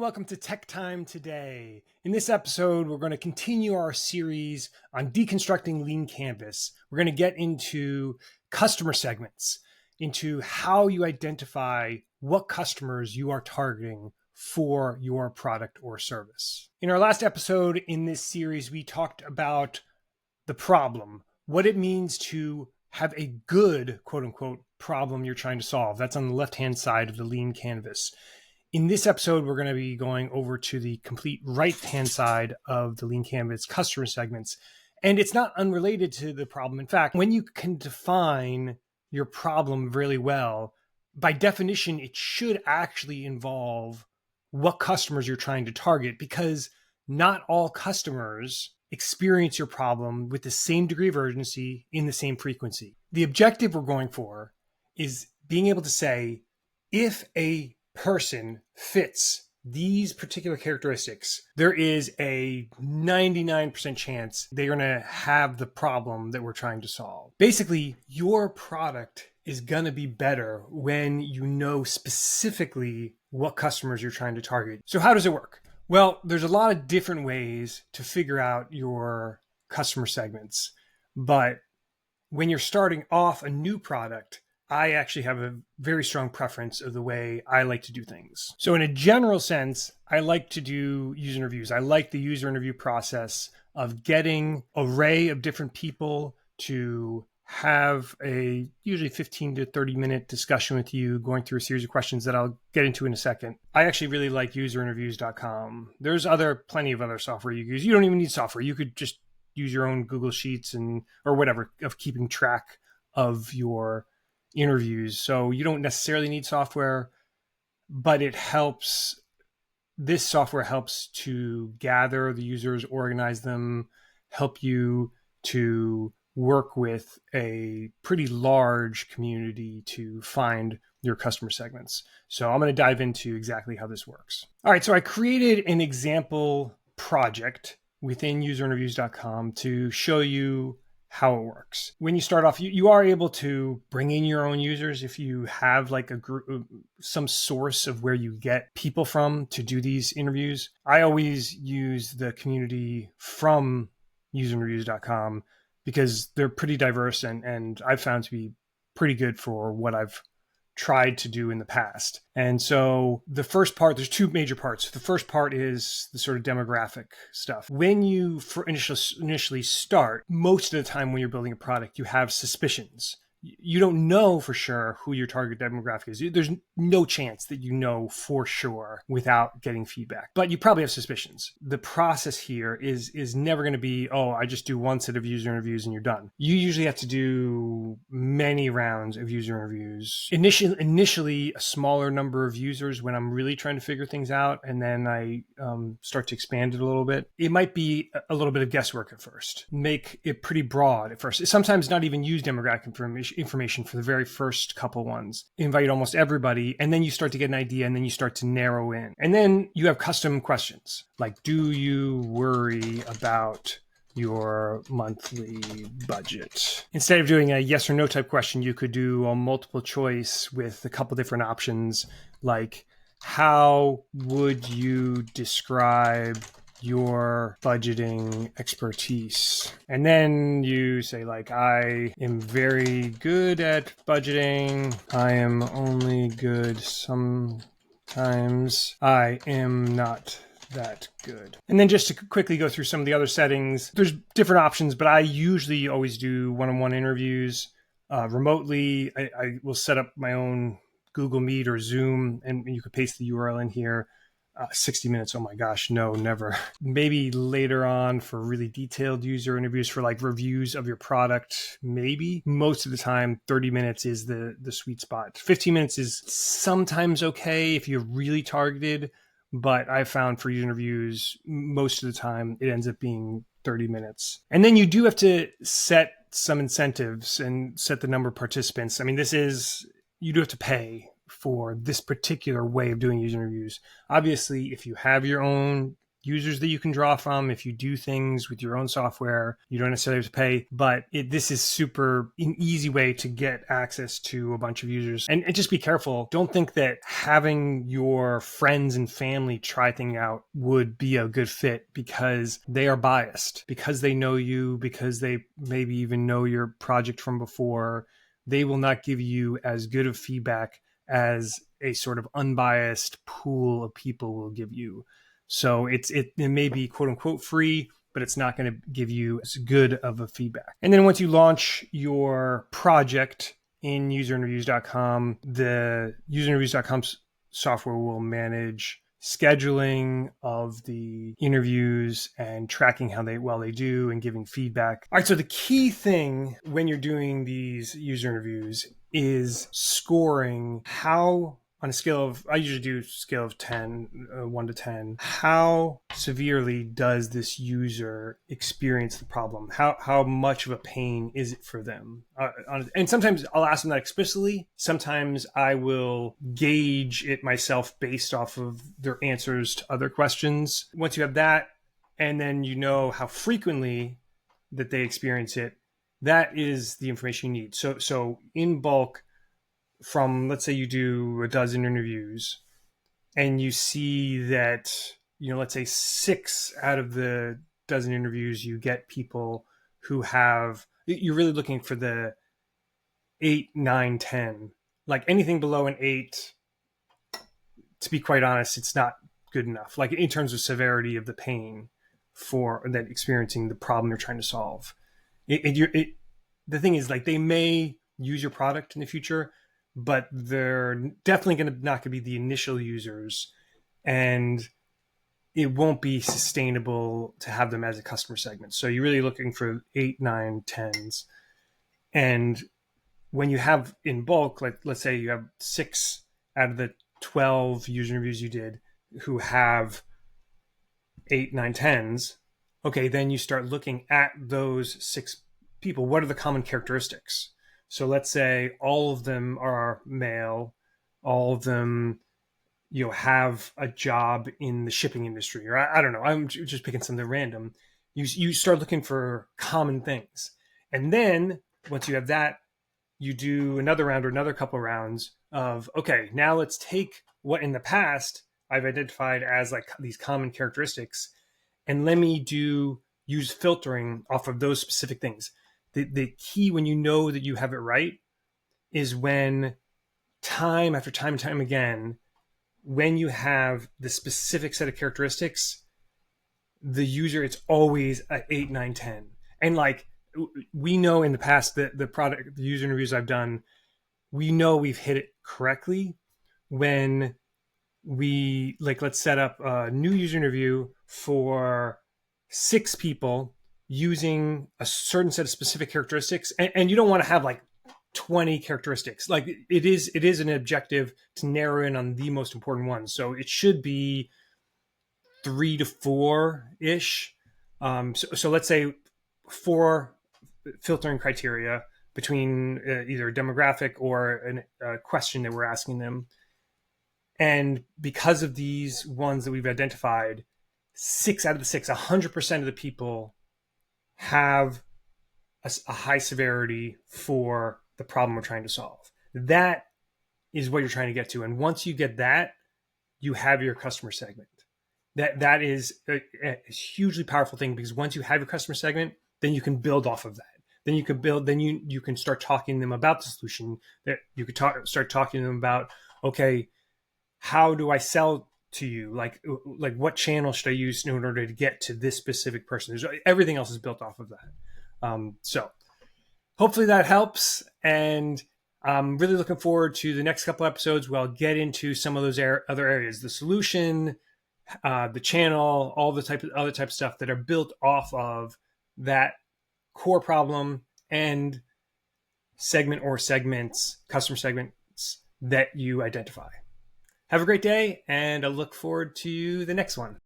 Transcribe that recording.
welcome to Tech Time Today. In this episode, we're going to continue our series on deconstructing Lean Canvas. We're going to get into customer segments, into how you identify what customers you are targeting for your product or service. In our last episode in this series, we talked about the problem, what it means to have a good, quote unquote, problem you're trying to solve. That's on the left-hand side of the Lean Canvas. In this episode, we're going to be going over to the complete right-hand side of the Lean Canvas customer segments. And it's not unrelated to the problem. In fact, when you can define your problem really well, by definition, it should actually involve what customers you're trying to target, because not all customers experience your problem with the same degree of urgency in the same frequency. The objective we're going for is being able to say, if a person fits these particular characteristics, there is a 99% chance they're going to have the problem that we're trying to solve. Basically, your product is going to be better when you know specifically what customers you're trying to target. So how does it work? Well, there's a lot of different ways to figure out your customer segments. But when you're starting off a new product, I actually have a very strong preference of the way I like to do things. So in a general sense, I like to do user interviews. I like the user interview process of getting an array of different people to have a usually 15 to 30 minute discussion with you, going through a series of questions that I'll get into in a second. I actually really like userinterviews.com. There's plenty of other software you use. You don't even need software. You could just use your own Google Sheets or whatever of keeping track of your interviews. So you don't necessarily need software, but it helps. This software helps to gather the users, organize them, help you to work with a pretty large community to find your customer segments. So I'm going to dive into exactly how this works. All right. So I created an example project within userinterviews.com to show you how it works. When you start off, you are able to bring in your own users if you have like a group, some source of where you get people from to do these interviews. I always use the community from userinterviews.com because they're pretty diverse and I've found to be pretty good for what I've tried to do in the past. And so the first part, there's two major parts. The first part is the sort of demographic stuff. When you initially start, most of the time when you're building a product, you have suspicions. You don't know for sure who your target demographic is. There's no chance that you know for sure without getting feedback, but you probably have suspicions. The process here is never going to be, I just do one set of user interviews and you're done. You usually have to do many rounds of user interviews. Initially, a smaller number of users when I'm really trying to figure things out, and then I start to expand it a little bit. It might be a little bit of guesswork at first. Make it pretty broad at first. Sometimes not even use demographic information for the very first couple ones. Invite almost everybody, and then you start to get an idea, and then you start to narrow in. And then you have custom questions like, do you worry about your monthly budget? Instead of doing a yes or no type question, you could do a multiple choice with a couple different options, like, how would you describe your budgeting expertise? And then you say, like, I am very good at budgeting. I am only good sometimes. I am not that good. And then just to quickly go through some of the other settings, there's different options, but I usually always do one-on-one interviews remotely. I will set up my own Google Meet or Zoom, and you could paste the URL in here. 60 minutes. Oh my gosh, no, never. Maybe later on for really detailed user interviews for like reviews of your product, maybe. Most of the time, 30 minutes is the sweet spot. 15 minutes is sometimes okay if you're really targeted, but I've found for user interviews, most of the time it ends up being 30 minutes. And then you do have to set some incentives and set the number of participants. I mean, you do have to pay for this particular way of doing user interviews. Obviously, if you have your own users that you can draw from. If you do things with your own software, you don't necessarily have to pay, but this is super an easy way to get access to a bunch of users. And just be careful. Don't think that having your friends and family try things out would be a good fit, because they are biased, because they know you, because they maybe even know your project from before. They will not give you as good of feedback as a sort of unbiased pool of people will give you. So it may be quote unquote free, but it's not going to give you as good of a feedback. And then once you launch your project in userinterviews.com, the userinterviews.com software will manage scheduling of the interviews and tracking how they do and giving feedback. All right, so the key thing when you're doing these user interviews is scoring how, on a scale of, I usually do scale of 10, 1 to 10, how severely does this user experience the problem? How much of a pain is it for them? And sometimes I'll ask them that explicitly. Sometimes I will gauge it myself based off of their answers to other questions. Once you have that, and then you know how frequently that they experience it, that is the information you need. So in bulk, from, let's say you do a dozen interviews and you see that, let's say 6 out of the dozen interviews, you get people who have, you're really looking for the 8, 9, 10, like anything below an 8, to be quite honest, it's not good enough. Like in terms of severity of the pain for that experiencing the problem you're trying to solve. The thing is, like, they may use your product in the future, but they're definitely not going to be the initial users, and it won't be sustainable to have them as a customer segment. So you're really looking for 8, 9, 10s. And when you have in bulk, like let's say you have 6 out of the 12 user interviews you did who have 8, 9, 10s, okay, then you start looking at those 6 people. What are the common characteristics? So let's say all of them are male, all of them, have a job in the shipping industry, or I don't know, I'm just picking something random. You start looking for common things. And then once you have that, you do another round or another couple of rounds of, okay, now let's take what in the past I've identified as like these common characteristics, and let me use filtering off of those specific things. The key when you know that you have it right is when time after time and time again, when you have the specific set of characteristics, the user, it's always an 8, 9, 10. And like, we know in the past that the user interviews I've done, we know we've hit it correctly when we, like, let's set up a new user interview for 6 people using a certain set of specific characteristics. And you don't want to have like 20 characteristics. Like it is an objective to narrow in on the most important ones. So it should be 3 to 4-ish. So let's say 4 filtering criteria between either a demographic or a question that we're asking them. And because of these ones that we've identified, 6 out of the 6, 100% of the people have a high severity for the problem we're trying to solve. That is what you're trying to get to. And once you get that, you have your customer segment. That is a hugely powerful thing, because once you have your customer segment, then you can build off of that. Then you can start talking to them about the solution. That you could start talking to them about, okay, how do I sell to you? Like what channel should I use in order to get to this specific person? Everything else is built off of that. So hopefully that helps. And I'm really looking forward to the next couple episodes where I'll get into some of those other areas, the solution, the channel, all the other type of stuff that are built off of that core problem and segment or segments, customer segments that you identify. Have a great day, and I look forward to the next one.